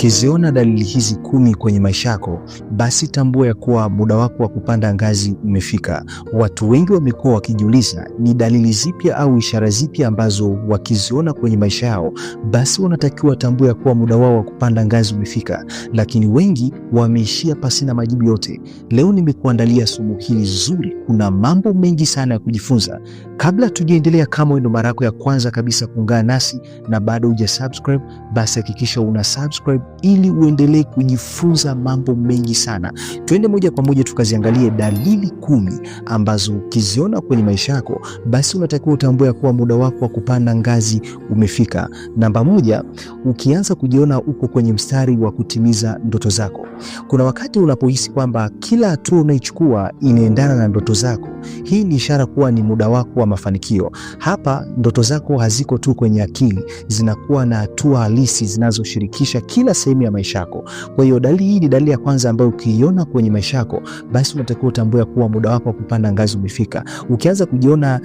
Ukiziona dalili hizi 10 kwenye maisha yako, basi tambua ya kuwa muda wako wa kupanda ngazi umefika. Watu wengi wamekuwa wakijiuliza ni dalili zipi au ishara zipi ambazo wakiziona kwenye maisha yao, basi wanatakiwa tambua ya kuwa muda wao wa kupanda ngazi umefika. Lakini wengi wameishia pasina majibu yote. Leo nimekuandalia somo hili zuri. Kuna mambo mengi sana ya kujifunza. Kabla tujaendelea, kama ndo mara yako ya kwanza kabisa kuungana nasi na bado hujasubscribe, basi hakikisha una subscribe ili uendelee kujifunza mambo mengi sana. Tuende moja kwa moja tukaziangalie dalili 10 ambazo ukiziona kwenye maisha yako, basi unatakiwa utambue kuwa muda wako wa kupanda ngazi umefika. Namba 1, ukianza kujiona uko kwenye mstari wa kutimiza ndoto zako. Kuna wakati unapohisi kwamba kila hatua unaichukua inaendana na ndoto zako. Hii ni ishara kuwa ni muda wako wa mafanikio. Hapa ndoto zako haziko tu kwenye akili, zinakuwa na hatua halisi zinazoshirikisha kila sehemu ya maisha yako. Kwa hiyo dalili hii ni dalili ya kwanza ambayo ukiiona kwenye maisha yako, basi unatakiwa utambue kuwa muda wako wa kupanda ngazi umefika. Ukianza kujiona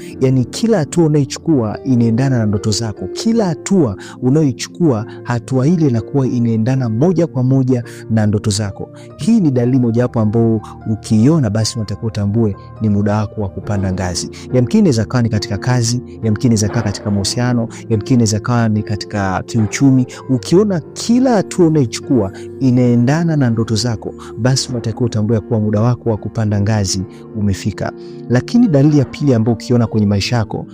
kila hatua unayoichukua inaendana na ndoto zako, kila hatua unayoichukua, hatua ile inakuwa inaendana moja kwa moja na ndoto zako. Hii ni dalili moja hapo ambayo ukiiona, basi unatakiwa utambue ni muda wako wa kupanda ngazi. Yamkini inaweza kuwa ni katika kazi, yamkini inaweza kuwa katika mahusiano, yamkini inaweza kuwa ni katika kiuchumi. Ukiona kila hatua unayoichukua inaendana na ndoto zako, basi unatakiwa utambue kuwa muda wako wa kupanda ngazi umefika. Lakini dalili ya pili ambayo ukiona kwenye maisha yako,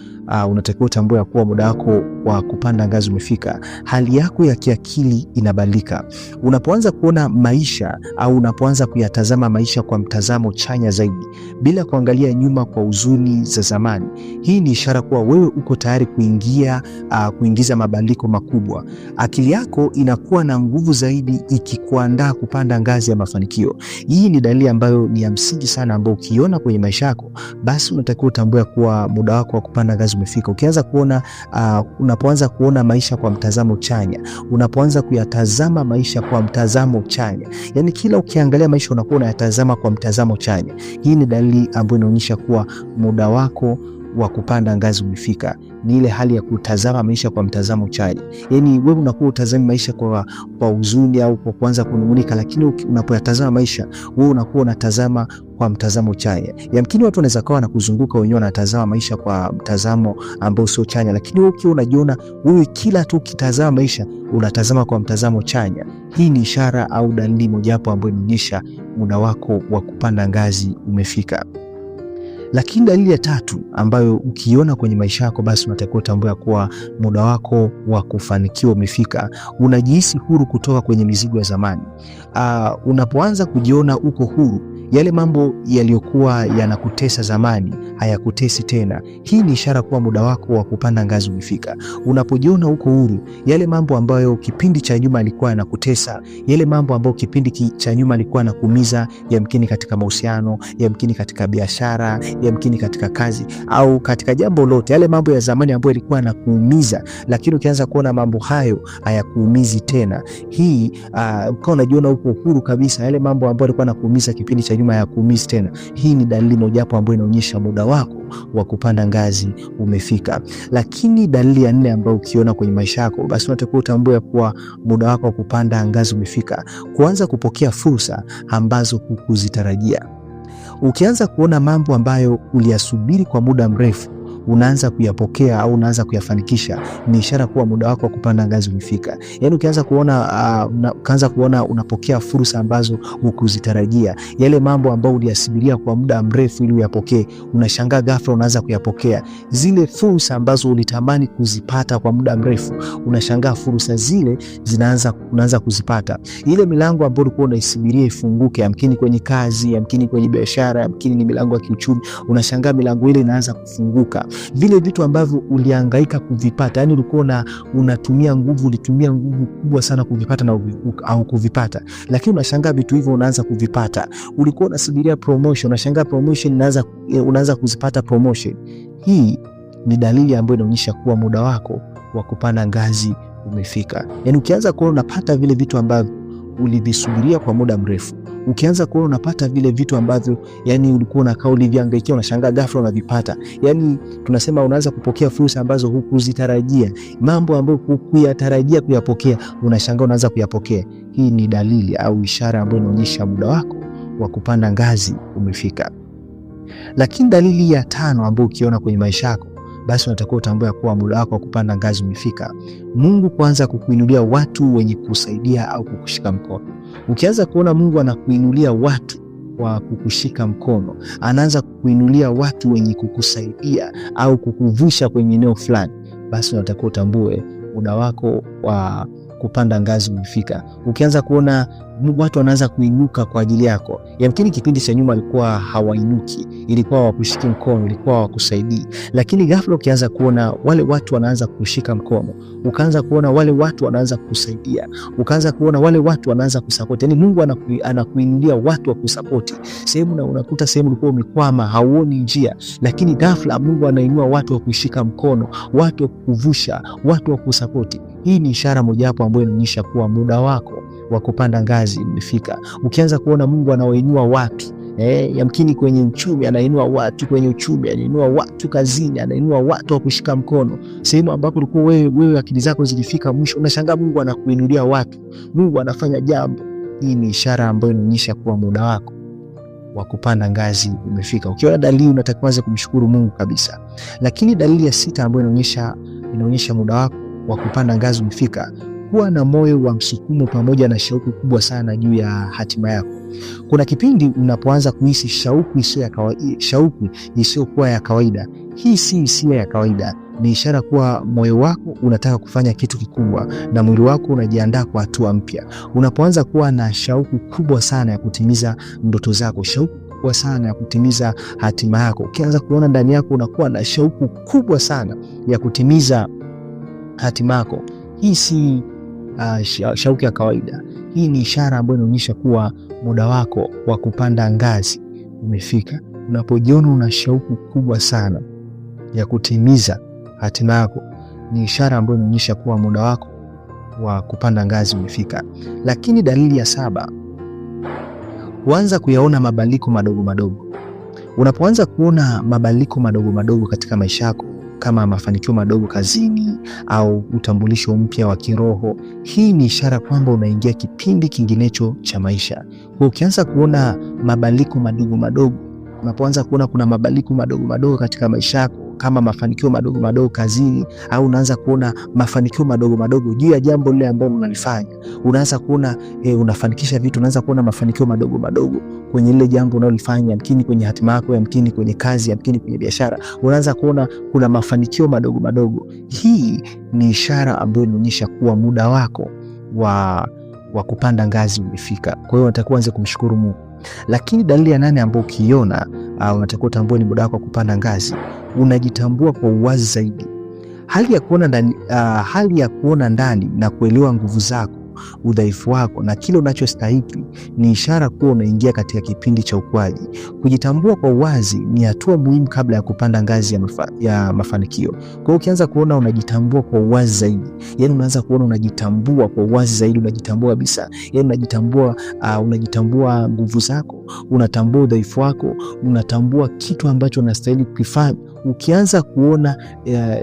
unatakiwa utambue kuwa muda wako wa kupanda ngazi umefika. Hali yako ya kiakili inabadilika. Unapoanza kuona maisha au unapoanza kuyatazama maisha kwa mtazamo chanya zaidi, bila kuangalia nyuma kwa huzuni za zamani, hii ni ishara kuwa wewe uko tayari kuingiza mabadiliko makubwa. Akili yako inakuwa na nguvu zaidi ikikuandaa kupanda ngazi ya mafanikio. Hii ni dalili ambayo ni ya msingi sana, ambayo ukiona kwenye maisha yako, basi unatakiwa utambue kuwa muda wako wa kupanda ngazi umefika. Unapoanza kuona maisha kwa mtazamo chanya, unapoanza kuyatazama maisha kwa mtazamo chanya, kila ukiangalia maisha unakuwa unayatazama kwa mtazamo chanya, hii ni dalili ambayo inaonyesha kuwa muda wako wa kupanda ngazi umefika. Ni ile hali ya kutazama maisha kwa mtazamo chanya. Wewe unakuwa utazami maisha kwa huzuni au kwa kuanza kunung'unika, lakini unapoyatazama maisha, wewe unakuwa unatazama kwa mtazamo chanya. Yamkini watu wanaweza kuwa wanakuzunguka wenyewe wanatazama maisha kwa mtazamo ambao sio chanya, lakini wewe ukiwa unajiona wewe kila tu ukitazama maisha unatazama kwa mtazamo chanya, hii ni ishara au dalili mojawapo ambayo inaonyesha muda wako wa kupanda ngazi umefika. Lakini dalili ya 3 ambayo ukiona kwenye maisha yako, basi unatakiwa utambue kuwa muda wako wa kufanikiwa umefika. Unajihisi huru kutoka kwenye mizigo ya zamani. Unapoanza kujiona uko huru, yale mambo yaliyokuwa yanakutesa zamani hayakutesi tena. Hii ni ishara kuwa muda wako wa kupanda ngazi umefika. Unapojiona uko huru, yale mambo ambayo kipindi cha nyuma yalikuwa yanakutesa, yale mambo ambayo kipindi cha nyuma yalikuwa yanakuumiza, yamkini katika mahusiano, yamkini katika biashara, yamkini katika kazi au katika jambo lote, yale mambo ya zamani ambayo yalikuwa yanakuumiza, lakini ukianza kuona mambo hayo hayakuumizi tena, hii ukawa unajiona uko huru kabisa, yale mambo ambayo yalikuwa yanakuumiza kipindi cha nyuma hayakuumizi tena. Hii ni dalili moja hapo ambayo inaonyesha muda wako wa kupanda ngazi umefika. Lakini dalili ya 4 ambayo ukiona kwenye maisha yako, basi unatakiwa utambue kuwa muda wako wa kupanda ngazi umefika. Kuanza kupokea fursa ambazo hukuzitarajia. Ukianza kuona mambo ambayo uliyasubiri kwa muda mrefu unaanza kuyapokea au unaanza kuyafanikisha, ni ishara kuwa muda wako wa kupanda ngazi umefika. Ukaanza kuona unapokea fursa ambazo hukuzitarajia, yale mambo ambayo uliyasubiria kwa muda mrefu ili uyapokee, unashangaa ghafla unaanza kuyapokea. Zile fursa ambazo ulitamani kuzipata kwa muda mrefu, unashangaa fursa zile unaanza kuzipata. Ile milango ambayo ulikuwa unaisubiria ifunguke, yamkini kwenye kazi, yamkini kwenye biashara, yamkini ni milango ya kiuchumi, unashangaa milango ile inaanza kufunguka. Vile vitu ambavyo ulihangaika kuvipata, ulikuwa ulitumia nguvu kubwa sana kuvipata na au kuvipata, lakini unashangaa vitu hivyo unaanza kuvipata. Ulikuwa unasubiria promotion, unashangaa promotion unaanza kuzipata promotion. Hii ni dalili ambayo inaonyesha kuwa muda wako wa kupanda ngazi umefika. Ukianza kuona unapata vile vitu ambavyo ulivisubiria kwa muda mrefu. Ukianza kuona unapata vile vitu ambavyo yani ulikuwa unakaa uliviangaikia, unashangaa ghafla unavipata. Yani tunasema unaanza kupokea fursa ambazo hukuzitarajia, mambo ambayo hukuyatarajia kuyapokea, unashangaa unaanza kuyapokea. Hii ni dalili au ishara ambayo inaonyesha muda wako wa kupanda ngazi umefika. Lakini dalili ya 5 ambayo ukiona kwenye maisha yako, basi unatakiwa utambue kuwa muda wako wa kupanda ngazi umefika. Mungu kuanza kukuinulia watu wenye kusaidia au kukushika mkono. Ukianza kuona Mungu anakuinulia watu wa kukushika mkono, anaanza kukuinulia watu wenye kukusaidia au kukuvusha kwenye eneo fulani, basi unatakiwa utambue muda wako wa kupanda ngazi umefika. Ukianza kuona watu wanaanza kuinuka kwa ajili yako, yamkini kipindi cha nyuma walikuwa hawainuki, ilikuwa wakushiki mkono, ilikuwa wakusaidii, lakini ghafla ukianza kuona wale watu wanaanza kushika mkono, ukaanza kuona wale watu wanaanza kusaidia, ukaanza kuona wale watu wanaanza kusupport. Yani Mungu anakuinulia watu wa kusupport sehemu, na unakuta sehemu ulikuwa umekwama, hauoni njia, lakini ghafla Mungu anainua watu wa kushika mkono, watu wa kukuvusha, watu wa kusupport. Hii ni ishara mojawapo ambayo inaonyesha kuwa muda wako wa kupanda ngazi umefika. Ukianza kuona Mungu anawainua watu, yamkini kwenye uchumi anainua watu, kwenye uchumi anainua watu, kazini anainua watu wa kushika mkono, sehemu ambapo ulikuwa wewe akili zako zilifika mwisho, unashangaa Mungu anakuinulia watu, Mungu anafanya jambo. Hii ni ishara ambayo inaonyesha kuwa muda wako wa kupanda ngazi umefika. Ukiona dalili, unatakiwa kuanza kumshukuru Mungu kabisa. Lakini dalili ya 6 ambayo inaonyesha muda wako wa kupanda ngazi umefika, kuwa na moyo wa msukumo pamoja na shauku kubwa sana juu ya hatima yako. Kuna kipindi unapoanza kuhisi shauku isiyokuwa ya kawaida. Hii si hisia ya kawaida, ni ishara kuwa moyo wako unataka kufanya kitu kikubwa na mwili wako unajiandaa kwa hatua mpya. Unapoanza kuwa na shauku kubwa sana ya kutimiza ndoto zako, shauku kubwa sana ya kutimiza hatima yako, ukianza kuona ndani yako unakuwa na shauku kubwa sana ya kutimiza hatima yako, hii si shauku ya kawaida. Hii ni ishara ambayo inaonyesha kuwa muda wako wa kupanda ngazi umefika. Unapojiona una shauku kubwa sana ya kutimiza hatima yako, ni ishara ambayo inaonyesha kuwa muda wako wa kupanda ngazi umefika. Lakini dalili ya 7, huanza kuyaona mabadiliko madogo madogo. Unapoanza kuona mabadiliko madogo madogo katika maisha yako, kama mafanikio madogo kazini au utambulisho mpya wa kiroho, hii ni ishara kwamba unaingia kipindi kinginecho cha maisha. Kwa ukianza kuona mabadiliko madogo madogo, unapoanza kuona kuna mabadiliko madogo madogo katika maisha yako, kama mafanikio madogo madogo kazini, au unaanza kuona mafanikio madogo madogo juu ya jambo lile ambalo unalifanya, unaanza kuona unafanikisha vitu, unaanza kuona mafanikio madogo madogo kwenye ile jambo unalofanya, yamkini kwenye hatima yako, yamkini kwenye kazi, yamkini kwenye biashara, unaanza kuona kuna mafanikio madogo madogo. Hii ni ishara ambayo inaonyesha kuwa muda wako wa kupanda ngazi umefika. Kwa hiyo unatakiwa uanze kumshukuru Mungu. Lakini dalili ya 8 ambayo ukiona unatakiwa utambue ni muda wako wa kupanda ngazi, unajitambua kwa uwazi zaidi. Hali ya kuona ndani na kuelewa nguvu zako, udhaifu wako na kile unachostahili ni ishara kuwa unaingia katika kipindi cha ukuaji. Kujitambua kwa uwazi ni hatua muhimu kabla ya kupanda ngazi ya mafanikio. Kwa hiyo ukianza kuona unajitambua kwa uwazi zaidi, yani unaanza kuona unajitambua kwa uwazi zaidi, unajitambua kabisa, yani unajitambua nguvu zako, unatambua udhaifu wako, unatambua kitu ambacho unastahili kukifanya. Ukianza kuona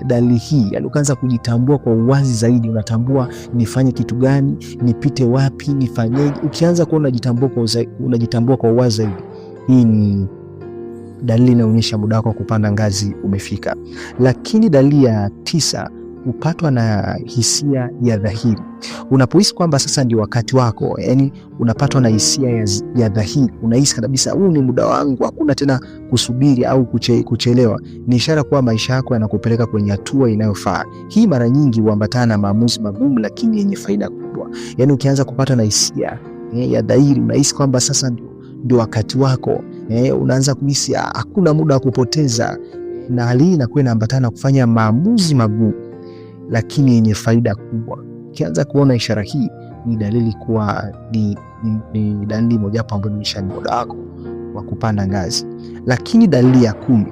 dalili hii, yani ukaanza kujitambua kwa uwazi zaidi, unatambua nifanye kitu gani, nipite wapi, nifanyeje. Ukianza kuona unajitambua kwa uwazi zaidi, hii ni dalili inaonyesha muda wako wa kupanda ngazi umefika. Lakini dalili ya 9, upatwa na hisia ya dhahiri. Unapohisi kwamba sasa ndio wakati wako, yani unapatwa na hisia ya dhahiri, unahisi kabisa huu ni muda wangu, hakuna tena kusubiri au kuchelewa, ni ishara kuwa maisha yako yanakupeleka kwenye hatua inayofaa. Hii mara nyingi huambatana na maamuzi magumu lakini yenye faida kubwa. Yani ukianza kupata na hisia ya dhahiri, unahisi kwamba sasa ndio wakati wako, unaanza kuhisi hakuna muda wa kupoteza, na hali hii inakuwa inaambatana kufanya maamuzi magumu lakini yenye faida kubwa. Ukianza kuona ishara hii, ni dalili kuwa ni dalili moja hapo ambayo inaonyesha muda wako wa kupanda ngazi. Lakini dalili ya 10,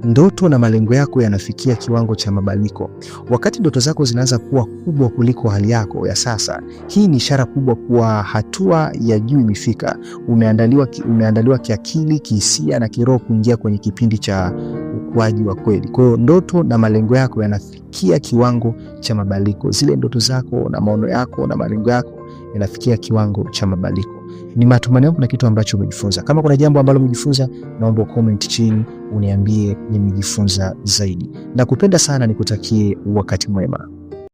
Ndoto na malengo yako yanafikia kiwango cha mabadiliko. Wakati ndoto zako zinaanza kuwa kubwa kuliko hali yako ya sasa, hii ni ishara kubwa kuwa hatua ya juu imefika. Umeandaliwa kiakili, kihisia na kiroho kuingia kwenye kipindi cha ukuaji wa kweli. Kwa hiyo ndoto na malengo yako yanafikia kiwango cha mabadiliko. Zile ndoto zako na maono yako na malengo yako yanafikia kiwango cha mabadiliko. Ni matumaini yangu na kitu ambacho umejifunza. Kama kuna jambo ambalo umejifunza, naomba comment chini uniambie nimejifunza zaidi. Nakupenda sana, nikutakie wakati mwema.